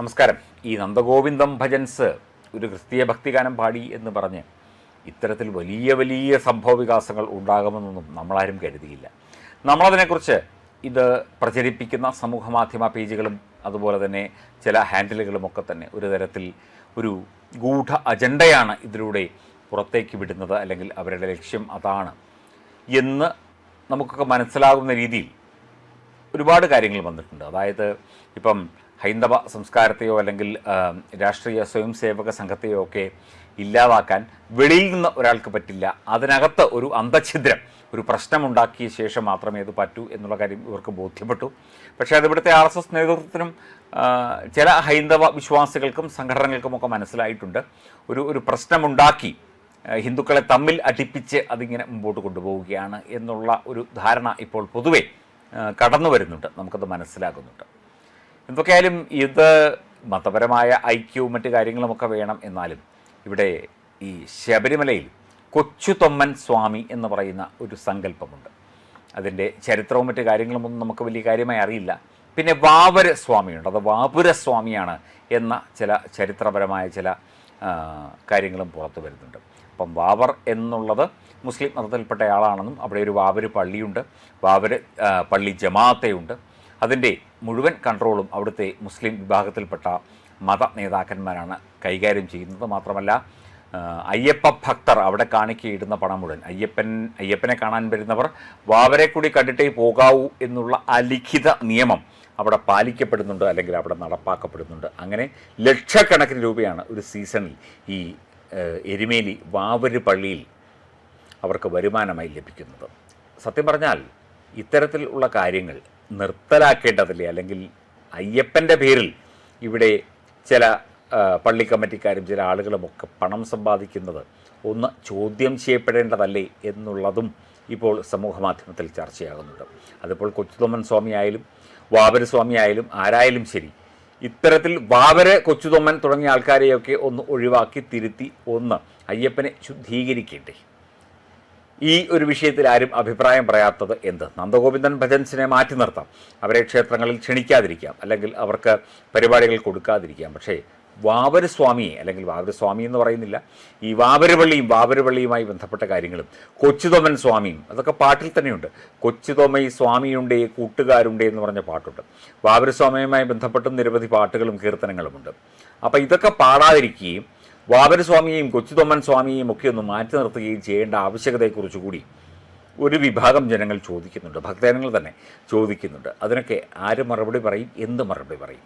നമസ്കാരം. ഈ നന്ദഗോവിന്ദം ഭജൻസ് ഒരു ക്രിസ്തീയ ഭക്തിഗാനം പാടി എന്ന് പറഞ്ഞ് ഇത്തരത്തിൽ വലിയ വലിയ സംഭവ വികാസങ്ങൾ ഉണ്ടാകുമെന്നൊന്നും നമ്മളാരും കരുതിയില്ല. നമ്മളതിനെക്കുറിച്ച് ഇത് പ്രചരിപ്പിക്കുന്ന സമൂഹമാധ്യമ പേജുകളും അതുപോലെ തന്നെ ചില ഹാൻഡിലുകളുമൊക്കെ തന്നെ ഒരു തരത്തിൽ ഒരു ഗൂഢ അജണ്ടയാണ് ഇതിലൂടെ പുറത്തേക്ക് വിടുന്നത്, അല്ലെങ്കിൽ അവരുടെ ലക്ഷ്യം അതാണ് എന്ന് നമുക്കൊക്കെ മനസ്സിലാകുന്ന രീതിയിൽ ഒരുപാട് കാര്യങ്ങൾ വന്നിട്ടുണ്ട്. അതായത് ഇപ്പം ഹൈന്ദവ സംസ്കാരത്തെയോ അല്ലെങ്കിൽ രാഷ്ട്രീയ സ്വയം സേവക സംഘത്തെയോ ഒക്കെ ഇല്ലാതാക്കാൻ വെളിയിൽ നിന്ന് ഒരാൾക്ക് പറ്റില്ല. അതിനകത്ത് ഒരു അന്തഛിദ്രം, ഒരു പ്രശ്നമുണ്ടാക്കിയ ശേഷം മാത്രമേ അത് പറ്റൂ എന്നുള്ള കാര്യം ഇവർക്ക് ബോധ്യപ്പെട്ടു. പക്ഷേ അത് ഇവിടുത്തെ RSS നേതൃത്വത്തിനും ചില ഹൈന്ദവ വിശ്വാസികൾക്കും സംഘടനകൾക്കുമൊക്കെ മനസ്സിലായിട്ടുണ്ട്. ഒരു പ്രശ്നമുണ്ടാക്കി ഹിന്ദുക്കളെ തമ്മിൽ അടിപ്പിച്ച് അതിങ്ങനെ മുമ്പോട്ട് കൊണ്ടുപോവുകയാണ് എന്നുള്ള ഒരു ധാരണ ഇപ്പോൾ പൊതുവെ കടന്നു വരുന്നുണ്ട്, നമുക്കത് മനസ്സിലാകുന്നുണ്ട്. എന്തൊക്കെയായാലും ഇത് മതപരമായ ഐക്യവും മറ്റു കാര്യങ്ങളുമൊക്കെ വേണം. എന്നാലും ഇവിടെ ഈ ശബരിമലയിൽ കൊച്ചുതൊമ്മൻ സ്വാമി എന്ന് പറയുന്ന ഒരു സങ്കല്പമുണ്ട്. അതിൻ്റെ ചരിത്രവും മറ്റു കാര്യങ്ങളുമൊന്നും നമുക്ക് വലിയ കാര്യമായി അറിയില്ല. പിന്നെ വാവര സ്വാമിയുണ്ട്, അത് വാപുര സ്വാമിയാണ് എന്ന ചില ചരിത്രപരമായ ചില കാര്യങ്ങളും പുറത്തു വരുന്നുണ്ട്. അപ്പം വാവർ എന്നുള്ളത് മുസ്ലിം മതത്തിൽപ്പെട്ട ആളാണെന്നും അവിടെ ഒരു വാവര് പള്ളിയുണ്ട്, വാവര് പള്ളി ജമാഅത്തെയുണ്ട്. അതിൻ്റെ മുഴുവൻ കൺട്രോളും അവിടുത്തെ മുസ്ലിം വിഭാഗത്തിൽപ്പെട്ട മത നേതാക്കന്മാരാണ് കൈകാര്യം ചെയ്യുന്നത്. മാത്രമല്ല അയ്യപ്പ ഭക്തർ അവിടെ കാണിക്കയിടുന്ന പണം മുഴുവൻ അയ്യപ്പനെ കാണാൻ വരുന്നവർ വാവരെ കൂടി കണ്ടിട്ടേ പോകാവൂ എന്നുള്ള അലിഖിത നിയമം അവിടെ പാലിക്കപ്പെടുന്നുണ്ട്, അല്ലെങ്കിൽ അവിടെ നടപ്പാക്കപ്പെടുന്നുണ്ട്. അങ്ങനെ ലക്ഷക്കണക്കിന് രൂപയാണ് ഒരു സീസണിൽ ഈ എരുമേലി വാവര് പള്ളിയിൽ അവർക്ക് വരുമാനമായി ലഭിക്കുന്നത്. സത്യം പറഞ്ഞാൽ ഇത്തരത്തിൽ ഉള്ള കാര്യങ്ങൾ നിർത്തലാക്കേണ്ടതില്ലേ? അല്ലെങ്കിൽ അയ്യപ്പൻ്റെ പേരിൽ ഇവിടെ ചില പള്ളി കമ്മിറ്റിക്കാരും ചില ആളുകളുമൊക്കെ പണം സമ്പാദിക്കുന്നത് ഒന്ന് ചോദ്യം ചെയ്യപ്പെടേണ്ടതല്ലേ എന്നുള്ളതും ഇപ്പോൾ സമൂഹ മാധ്യമത്തിൽ ചർച്ചയാകുന്നുണ്ട്. അതിപ്പോൾ കൊച്ചുതൊമ്മൻ സ്വാമി ആയാലും വാവര സ്വാമി ആയാലും ആരായാലും ശരി, ഇത്തരത്തിൽ വാവര കൊച്ചുതൊമ്മൻ തുടങ്ങിയ ആൾക്കാരെയൊക്കെ ഒന്ന് ഒഴിവാക്കി തിരുത്തി ഒന്ന് അയ്യപ്പനെ ശുദ്ധീകരിക്കേണ്ടേ? ഈ ഒരു വിഷയത്തിൽ ആരും അഭിപ്രായം പറയാത്തത് എന്ത്? നന്ദഗോവിന്ദൻ ഭജൻസിനെ മാറ്റി നിർത്താം, അവരെ ക്ഷേത്രങ്ങളിൽ ക്ഷണിക്കാതിരിക്കാം, അല്ലെങ്കിൽ അവർക്ക് പരിപാടികൾ കൊടുക്കാതിരിക്കാം. പക്ഷേ വാവര സ്വാമിയെ, അല്ലെങ്കിൽ വാവര സ്വാമി എന്ന് പറയുന്നില്ല, ഈ വാവരപള്ളിയുമായി ബന്ധപ്പെട്ട കാര്യങ്ങളും കൊച്ചുതൊമ്മൻ സ്വാമിയും അതൊക്കെ പാട്ടിൽ തന്നെയുണ്ട്. കൊച്ചുതൊമ്മ സ്വാമിയുണ്ടേ കൂട്ടുകാരുണ്ടേ എന്ന് പറഞ്ഞ പാട്ടുണ്ട്. വാവര സ്വാമിയുമായി ബന്ധപ്പെട്ടും നിരവധി പാട്ടുകളും കീർത്തനങ്ങളുമുണ്ട്. അപ്പോൾ ഇതൊക്കെ പാടാതിരിക്കുകയും വാവരസ്വാമിയെയും കൊച്ചുതൊമ്മൻ സ്വാമിയെയും ഒക്കെ ഒന്ന് മാറ്റി നിർത്തുകയും ചെയ്യേണ്ട ആവശ്യകതയെക്കുറിച്ച് കൂടി ഒരു വിഭാഗം ജനങ്ങൾ ചോദിക്കുന്നുണ്ട്, ഭക്തജനങ്ങൾ തന്നെ ചോദിക്കുന്നുണ്ട്. അതിനൊക്കെ ആര് മറുപടി പറയും? എന്ത് മറുപടി പറയും?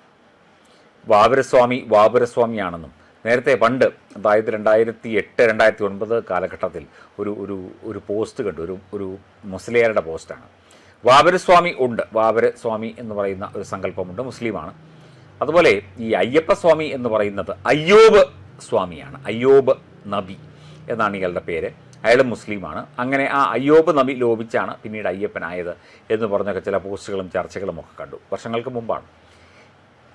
വാവരസ്വാമിയാണെന്നും നേരത്തെ പണ്ട്, അതായത് 2008-2009 കാലഘട്ടത്തിൽ ഒരു പോസ്റ്റ് കണ്ടു, ഒരു മുസ്ലിയാരുടെ പോസ്റ്റാണ്. വാവരസ്വാമി ഉണ്ട്, വാവരസ്വാമി എന്ന് പറയുന്ന ഒരു സങ്കല്പമുണ്ട്, മുസ്ലിമാണ്. അതുപോലെ ഈ അയ്യപ്പസ്വാമി എന്ന് പറയുന്നത് അയ്യൂബ് സ്വാമിയാണ്, അയ്യൂബ് നബി എന്നാണ് ഇയാളുടെ പേര്. അയാൾ മുസ്ലിമാണ്. അങ്ങനെ ആ അയ്യൂബ് നബി ലോപിച്ചാണ് പിന്നീട് അയ്യപ്പനായത് എന്ന് പറഞ്ഞൊക്കെ ചില പോസ്റ്റുകളും ചർച്ചകളും ഒക്കെ കണ്ടു, വർഷങ്ങൾക്ക് മുമ്പാണ്.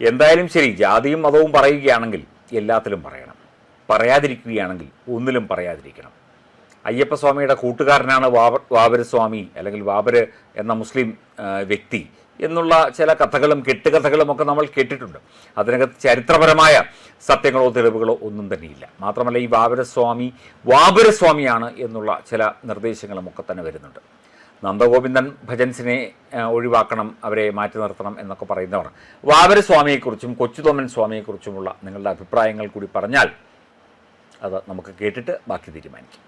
എന്തായാലും ശരി, ജാതിയും മതവും പറയുകയാണെങ്കിൽ എല്ലാത്തിലും പറയണം, പറയാതിരിക്കുകയാണെങ്കിൽ ഒന്നിലും പറയാതിരിക്കണം. അയ്യപ്പസ്വാമിയുടെ കൂട്ടുകാരനാണ് വാവരസ്വാമി, അല്ലെങ്കിൽ വാവര് എന്ന മുസ്ലിം വ്യക്തി എന്നുള്ള ചില കഥകളും കെട്ടുകഥകളും ഒക്കെ നമ്മൾ കേട്ടിട്ടുണ്ട്. അതിനകത്ത് ചരിത്രപരമായ സത്യങ്ങളോ തെളിവുകളോ ഒന്നും തന്നെയില്ല. മാത്രമല്ല ഈ വാവരസ്വാമിയാണ് എന്നുള്ള ചില നിർദ്ദേശങ്ങളും ഒക്കെ തന്നെ വരുന്നുണ്ട്. നന്ദഗോവിന്ദൻ ഭജൻസിനെ ഒഴിവാക്കണം, അവരെ മാറ്റി നിർത്തണം എന്നൊക്കെ പറയുന്നവർ വാവരസ്വാമിയെക്കുറിച്ചും കൊച്ചുതൊമ്മൻ സ്വാമിയെക്കുറിച്ചുമുള്ള നിങ്ങളുടെ അഭിപ്രായങ്ങൾ കൂടി പറഞ്ഞാൽ അത് നമുക്ക് കേട്ടിട്ട് ബാക്കി തീരുമാനിക്കാം.